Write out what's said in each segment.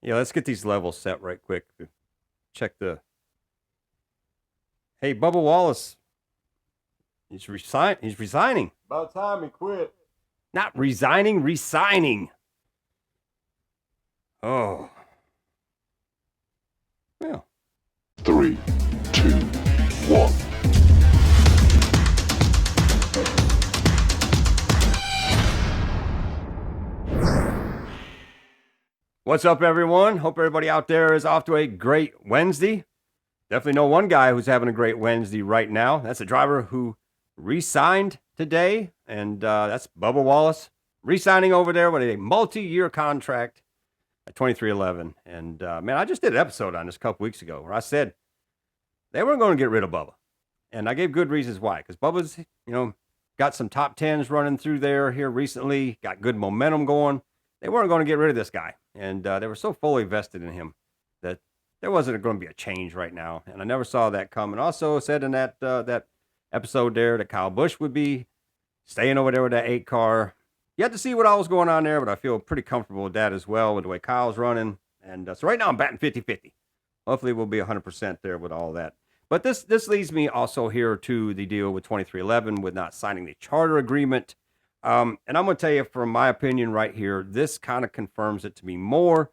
Yeah, let's get these levels set right quick. Check the. Hey, Bubba Wallace. He's resigning. About time he quit. Not resigning, resigning. Oh. Well. Three, two, one. What's up, everyone? Hope everybody out there is off to a great Wednesday. Definitely know one guy who's having a great Wednesday right now. That's a driver who re-signed today, and that's Bubba Wallace, re-signing over there with a multi-year contract at 2311. And man, I just did an episode on this a couple weeks ago where I said they weren't going to get rid of Bubba, and I gave good reasons why. Because Bubba's, got some top tens running through there here recently, got good momentum going. They weren't going to get rid of this guy, and they were so fully vested in him that there wasn't going to be a change right now. And I never saw that coming. Also said in that episode there that Kyle Busch would be staying over there with that 8 car. You had to see what all was going on there, but I feel pretty comfortable with that as well, with the way Kyle's running. And so right now I'm batting 50-50. Hopefully we'll be 100% there with all that. But this leads me also here to the deal with 2311 with not signing the charter agreement. And I'm going to tell you, from my opinion right here, this kind of confirms it to me more.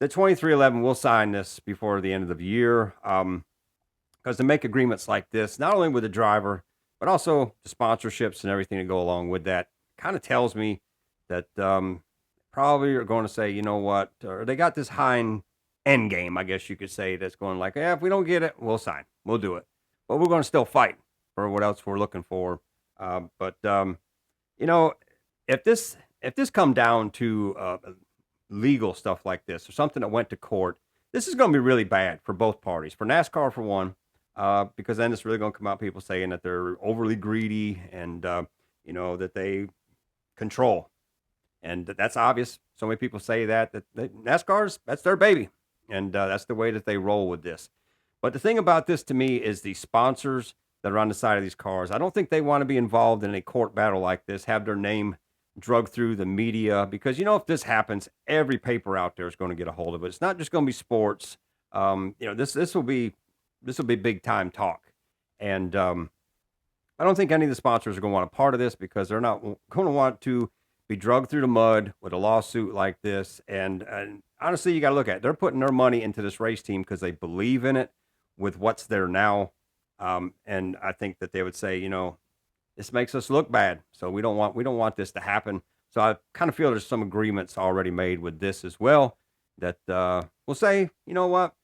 The 2311 will sign this before the end of the year, because to make agreements like this, not only with the driver, but also the sponsorships and everything that go along with that, kind of tells me that probably are going to say, you know what, or they got this high end game, I guess you could say, that's going like, if we don't get it, we'll sign, we'll do it, but we're going to still fight for what else we're looking for. But you know, if this come down to legal stuff like this or something that went to court, this is going to be really bad for both parties. For NASCAR, for one, because then it's really going to come out people saying that they're overly greedy and that they control, and that's obvious. So many people say that NASCAR's, that's their baby, and that's the way that they roll with this. But the thing about this to me is the sponsors that are on the side of these cars. I don't think they want to be involved in a court battle like this, have their name drug through the media, because if this happens, every paper out there is going to get a hold of it. It's not just going to be sports. This will be big time talk, and I don't think any of the sponsors are going to want a part of this, because they're not going to want to be drugged through the mud with a lawsuit like this. And honestly, you got to look at it. They're putting their money into this race team because they believe in it with what's there now. And I think that they would say, this makes us look bad, so we don't want this to happen. So I kind of feel there's some agreements already made with this as well, that we'll say, you know what,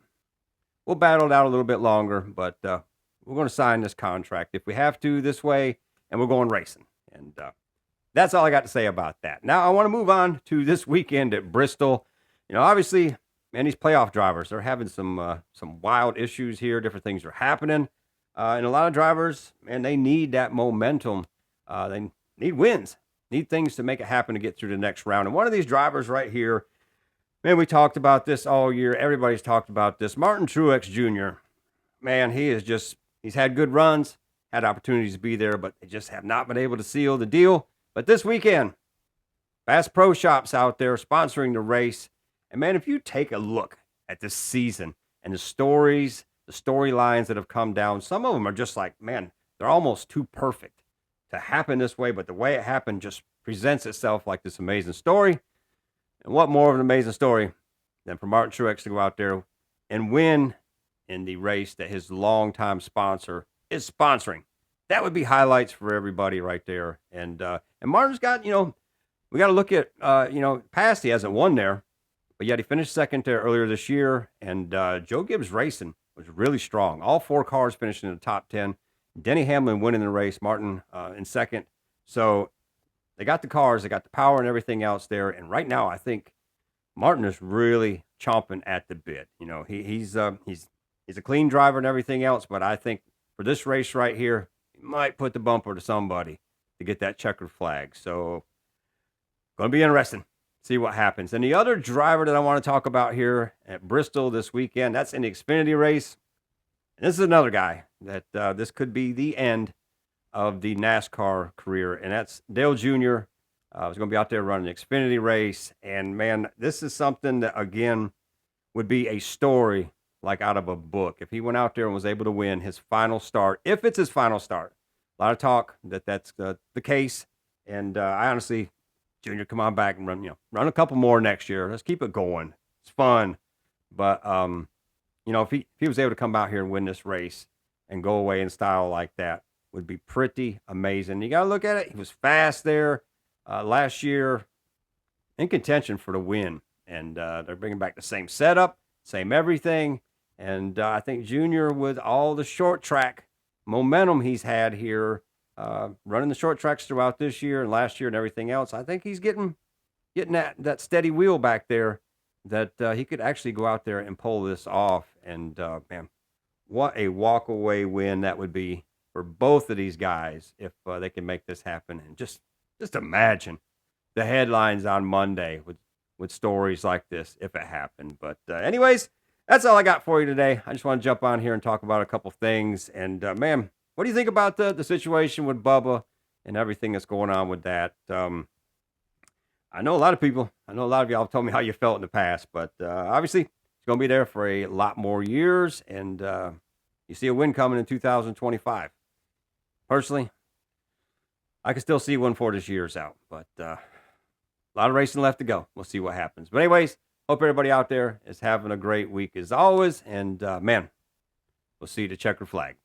we'll battle it out a little bit longer, but we're going to sign this contract if we have to this way, and we're going racing. And that's all I got to say about that. Now I want to move on to this weekend at Bristol. Obviously, man, these playoff drivers, they're having some wild issues here. Different things are happening. And a lot of drivers, man, they need that momentum. They need wins, need things to make it happen to get through the next round. And one of these drivers right here, man, we talked about this all year. Everybody's talked about this. Martin Truex Jr., man, he's had good runs, had opportunities to be there, but they just have not been able to seal the deal. But this weekend, Bass Pro Shops out there sponsoring the race. And man, if you take a look at this season and the storylines that have come down, some of them are just like, man, they're almost too perfect to happen this way. But the way it happened just presents itself like this amazing story. And what more of an amazing story than for Martin Truex to go out there and win in the race that his longtime sponsor is sponsoring? That would be highlights for everybody right there. And Martin's got, we got to look at, past, he hasn't won there, but yet he finished second there earlier this year. And Joe Gibbs Racing was really strong. All 4 cars finishing in the top 10. Denny Hamlin winning the race, Martin in second. So they got the cars, they got the power and everything else there. And right now, I think Martin is really chomping at the bit. He's a clean driver and everything else, but I think for this race right here, he might put the bumper to somebody to get that checkered flag. So going to be interesting. See what happens. And the other driver that I want to talk about here at Bristol this weekend, that's in the Xfinity race. And this is another guy that this could be the end of the NASCAR career, and that's Dale Jr. Was going to be out there running the Xfinity race. And man, this is something that, again, would be a story like out of a book. If he went out there and was able to win his final start, if it's his final start, a lot of talk that that's the case. And I honestly, Junior, come on back and run, run a couple more next year. Let's keep it going. It's fun. But, if he was able to come out here and win this race and go away in style like that, would be pretty amazing. You got to look at it. He was fast there last year, in contention for the win. And they're bringing back the same setup, same everything. And I think Junior, with all the short track momentum he's had here, running the short tracks throughout this year and last year and everything else, I think he's getting that steady wheel back there that he could actually go out there and pull this off. And man, what a walk away win that would be for both of these guys if they can make this happen. And just imagine the headlines on Monday with stories like this if it happened. But anyways, that's all I got for you today. I just want to jump on here and talk about a couple things. And man, what do you think about the situation with Bubba and everything that's going on with that? I know a lot of y'all have told me how you felt in the past, but obviously it's going to be there for a lot more years. And you see a win coming in 2025. Personally, I can still see one for this year's out, but a lot of racing left to go. We'll see what happens. But anyways, hope everybody out there is having a great week as always. And man, we'll see you at the checkered flag.